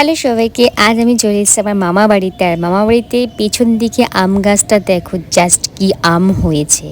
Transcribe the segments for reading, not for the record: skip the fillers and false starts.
Hello সবাইকে, আজ আমি চলে এসেছি আমার মামা বাড়িতে। আর মামা বাড়িতে পেছন দিকে আম গাছটা দেখো, জাস্ট কি আম হয়েছে।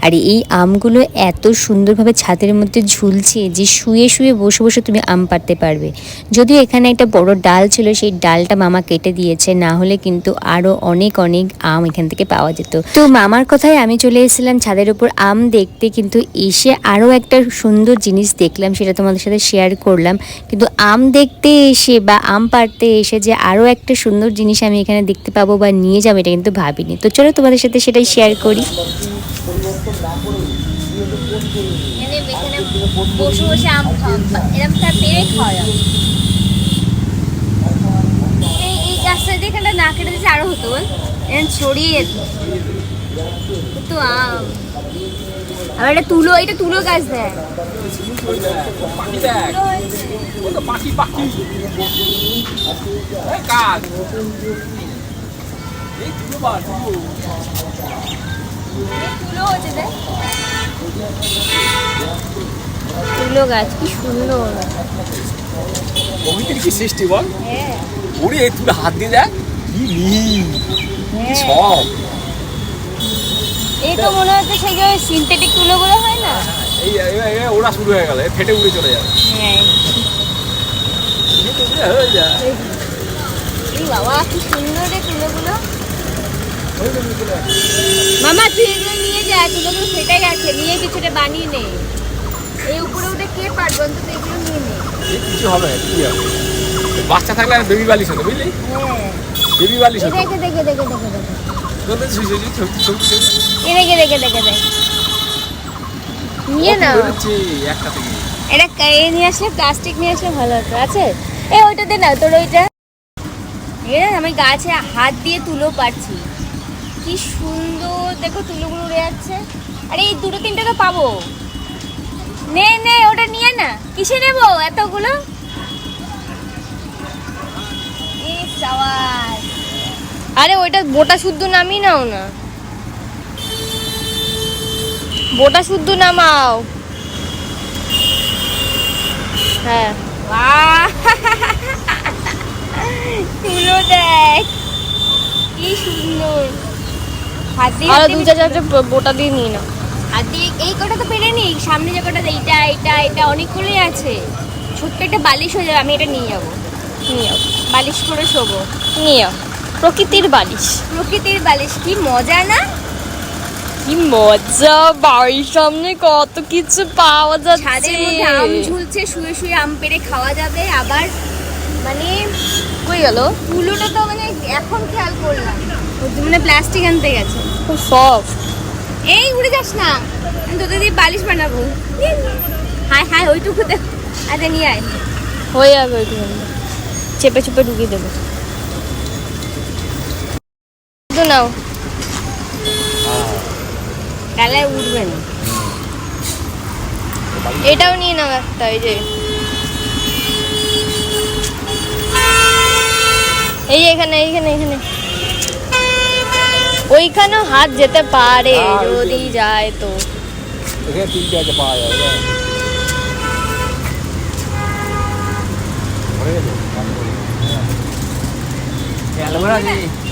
আর এই আমগুলো এত সুন্দরভাবে ছাদের মধ্যে ঝুলছে যে শুয়ে শুয়ে বসে বসে তুমি আম পাড়তে পারবে। যদিও এখানে একটা বড় ডাল ছিল, সেই ডালটা মামা কেটে দিয়েছে, না হলে কিন্তু আরও অনেক অনেক আম এখান থেকে পাওয়া যেত। তো মামার কথায় আমি চলে এসেছিলাম ছাদের উপর আম দেখতে, কিন্তু এসে আরও একটা সুন্দর জিনিস দেখলাম, সেটা তোমাদের সাথে শেয়ার করলাম। কিন্তু আম দেখতে এসে বা আম পাড়তে এসে যে আরও একটা সুন্দর জিনিস আমি এখানে দেখতে পাবো বা নিয়ে যাবো, এটা কিন্তু ভাবিনি। তো চলো তোমাদের সাথে সেটাই শেয়ার করি। বসে বসে আম খাওয়া, এরকম তার পেরে খাওয়া যাবে। এই গাছটা যেখানটা না কেটে দিচ্ছে আরো হতো, বল এরকম ছড়িয়ে যেত তো আম। আবার এটা তুলো, এটা তুলো গাছ দেয়। তুলো গাছ কি সুন্দর, কি সৃষ্টি বল। ওরে তুই হাত দিয়ে দেখ কি সব। এই তো মনে হচ্ছে সেই যে সিনথেটিক তুলোগুলো হয় না, এই ওরা শুরু হয়ে গেল, ফেটে উড়ে চলে যাবে। এই বাবা কি সুন্দর রে তুলোগুলো। মামা তুই এগুলো নিয়ে যা, তুলোগুলো ফেটে গেছে, নিয়ে কিছুটা বানিয়ে নে। এই উপরে উঠে কে পারবে, অন্তত এগুলো নিয়ে নে। কিছু হবে না, কি হবে, বাচ্চা থাকলে আর বেবি বালিশ হতো, বুঝলি? হ্যাঁ বেবি বালিশ হতো। দেখে দেখে দেখে দেখে দেখে দেখে দেখে দেখে দেখে নিয়ে নাও একটা থেকে। এটা নিয়ে আসলে, প্লাস্টিক নিয়ে আসলে ভালো হতো। আছে এই ওইটা দে না তোর, ওইটা আমি গাছে হাত দিয়ে তুলো পারছি, কি সুন্দর দেখো তুলোগুলো উড়ে যাচ্ছে। আরে এই দুটো তিনটে তো পাবো, নে নে ওটা নিয়ে না। কিসে নেবো এতগুলো? আরে ওইটা বোটা শুদ্ধ নামিয়ে নাও না, বোটা শুদ্ধ নামাও। হ্যাঁ তুলো দেখ কি সুন্দর। হাত দিয়ে আরো দু চার বোটা দিয়ে নিয়ে নাও। হাত দিয়ে এই কটা তো পেরে নি, সামনে যে কটা, এইটা এটা এটা অনেকগুলোই আছে। ছোট্ট একটা বালিশ হয়ে যাবে, আমি এটা নিয়ে যাবো। নিয়ে যাও, বালিশ করে শোবো। নিয়ে যাও, প্রকৃতির বালিশ। প্রকৃতির বালিশ কি মজা না, কি মজা। বাড়ির সামনে কত কিছু পাওয়া যাচ্ছে, ছাদের মধ্যে আম ঝুলছে, শুয়ে শুয়ে আম পেড়ে খাওয়া যাবে। আবার মানে কই গেল তুলোটা, তো মানে এখন খেয়াল করলাম, মানে প্লাস্টিক আনতে গেছে, খুব সফট। এই উড়ে যাস না, আমি তোদের দিয়ে বালিশ বানাবো। হায় হায় ওইটুকুতে, আচ্ছা নিয়ে আয়, হয়ে যাবে ওইটুকু, চেপে চেপে ঢুকিয়ে দেবো। নাও, ডালায় উঠবে না। এটাও নিয়ে নাও একটা, এই যে এই এখানে এইখানে এখানে ওইখানেও হাত যেতে পারে যদি যায় তো। এখানে তিনটে আছে, পাওয়া যাবে।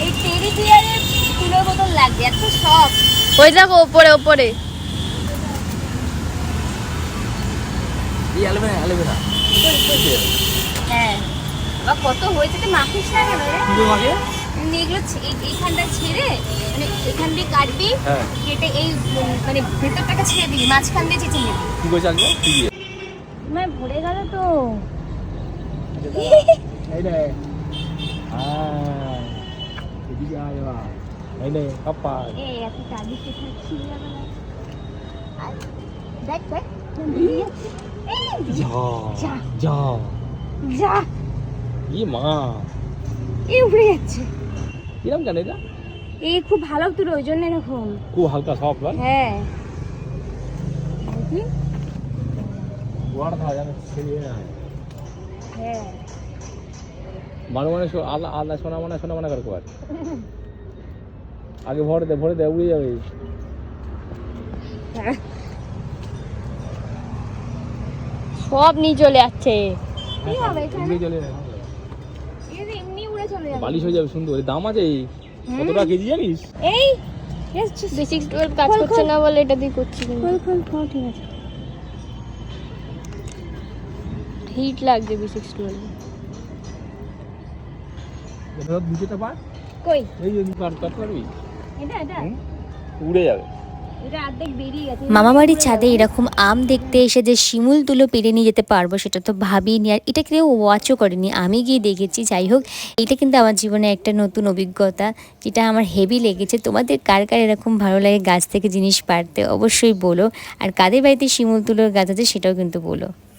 এই টেরি বিয়ারের তুলোর মতন লাগছে, এত সফট। ওই দেখো ওপরে ওপরে, হ্যাঁ কত হয়েছে, মাখিস না কেন রে? এগুলো এইখানটা ছেড়ে, মানে এখান দিয়ে কাটবি, কেটে এই মানে ভেতরটাকে ছেড়ে দিবি, মাঝখান দিয়ে চেঁচে নিবি। কি বলছ আজকে? তোমার ভরে গেল তো। এই নে এদিকে আয় বাবা, এই নে পাপা। এই এত টালি পিঠা ছিলা না, দেখ দেখ যা যা যা, ই মা এই উড়ে যাচ্ছে। কিরম কেন এটা? এই খুব ভালো তুলো, ওই জন্য এরকম খুব হালকা সফট হয়। হ্যাঁ দেখি ওয়ার ধা জানো ছেড়ে না। হ্যাঁ মানে আল্লাহ আল্লাহ সোনা মনে করে কর। আগে ভরে দে উড়ে যাবে। সব নিয়ে চলে যাচ্ছে। কি হবে এখানে? চলে বালিশ হয়ে যাবে সুন্দর। এর দাম আছে কত টাকা কেজি জানিস? এই বেসিক 12 কাজ করছে না বলে এটা দিয়ে করছি। ঠিক আছে, হিট লাগছে বেসিক 12। এবার দুটোটা পার কই এই যে পার পারবি, এটা উড়ে যাবে। এটা অর্ধেক বেরিয়ে গেছে। মামা বাড়ির ছাদে এরকম আম দেখতে এসে যে শিমুল তুলো পেরে নিয়ে যেতে পারবো সেটা তো ভাবিনি, আর এটা কেউ ওয়াচও করেনি, আমি গিয়ে দেখেছি। যাই হোক, এটা কিন্তু আমার জীবনে একটা নতুন অভিজ্ঞতা, যেটা আমার হেভি লেগেছে। তোমাদের কার কার এরকম ভালো লাগে গাছ থেকে জিনিস পারতে অবশ্যই বলো, আর কাদের বাড়িতে শিমুল তুলোর গাছ আছে সেটাও কিন্তু বলো।